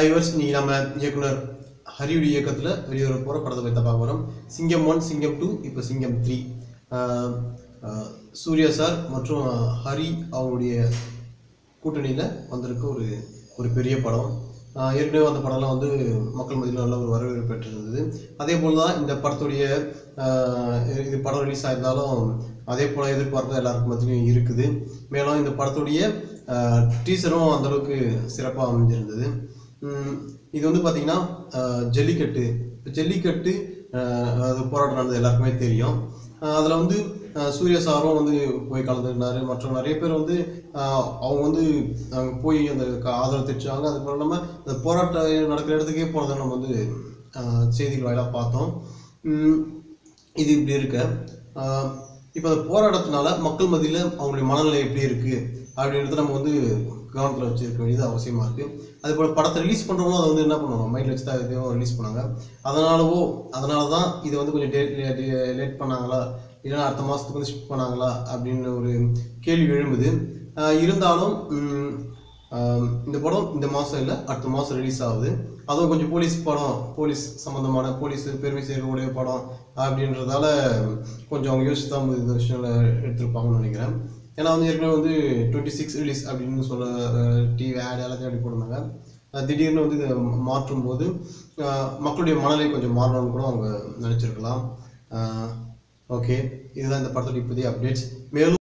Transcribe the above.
Viewers, இன்னைக்கு நம்ம இயக்குனர் ஹரியுடைய இயக்கத்தில் வெளிவர போகிற படத்தை பற்றி பார்க்க போகிறோம். சிங்கம் 1, சிங்கம் 2, இப்போ சிங்கம் 3. சூர்யா சார் மற்றும் ஹரி அவருடைய கூட்டணியில் வந்திருக்க ஒரு பெரிய படம். ஏற்கனவே அந்த படம்லாம் வந்து மக்கள் மத்தியில் நல்ல ஒரு வரவேற்பு பெற்றிருந்தது. அதே போல் தான் இந்த படத்துடைய இது படம் ரிலீஸ் ஆயிருந்தாலும் அதே போல் எதிர்பார்ப்பு எல்லாருக்கும் மத்தியிலும் இருக்குது. மேலும் இந்த படத்துடைய டீசரும் அந்தளவுக்கு சிறப்பாக அமைஞ்சிருந்தது. இது வந்து பார்த்திங்கன்னா ஜல்லிக்கட்டு அது போராட்டம் நடந்தது எல்லாருக்குமே தெரியும். அதில் வந்து சூர்யா சாரும் வந்து போய் கலந்துருந்தார். மற்ற நிறைய பேர் வந்து அவங்க வந்து அங்கே போய் அந்த ஆதரவு தெரிவிச்சாங்க. அது மட்டும் இல்லாமல் அந்த போராட்டம் நடக்கிற இடத்துக்கே போனதை நம்ம வந்து செய்திகள் வாயிலாக பார்த்தோம். இது இப்படி இருக்க இப்போ அந்த போராட்டத்தினால மக்கள் மத்தியில் அவங்களுடைய மனநிலை எப்படி இருக்குது அப்படின்றத நம்ம வந்து கவனத்தில் வச்சுருக்க வேண்டியது அவசியமாக இருக்குது. அதே போல் படத்தை ரிலீஸ் பண்ணுறவங்களும் அதை வந்து என்ன பண்ணுவாங்க, மைண்டில் வச்சு தான் எதையும் ரிலீஸ் பண்ணாங்க. அதனால தான் இதை வந்து கொஞ்சம் லேட் பண்ணாங்களா, இல்லைன்னா அடுத்த மாதத்துக்கு வந்து ஷிஃப்ட் பண்ணாங்களா அப்படின்னு ஒரு கேள்வி எழும்புது. இருந்தாலும் இந்த படம் இந்த மாதம் இல்லை, அடுத்த மாதம் ரிலீஸ் ஆகுது. அதுவும் கொஞ்சம் போலீஸ் சம்மந்தமான போலீஸ் பெருமை சேர்க்கக்கூடிய படம் அப்படின்றதால கொஞ்சம் அவங்க யோசிச்சு தான் இந்த விஷயங்களை எடுத்திருப்பாங்கன்னு நினைக்கிறேன். ஏன்னா வந்து ஏற்கனவே வந்து 26 ரிலீஸ் அப்படின்னு சொல்ல டிவி ஆட் எல்லாத்தையும் அப்படி போட்டிருந்தாங்க. திடீர்னு வந்து இதை மாற்றும் போது மக்களுடைய மனநிலை கொஞ்சம் மாறணும்னு கூட அவங்க நினச்சிருக்கலாம். ஓகே, இதுதான் இந்த படத்துடைய புதிய அப்டேட்ஸ். மேலும்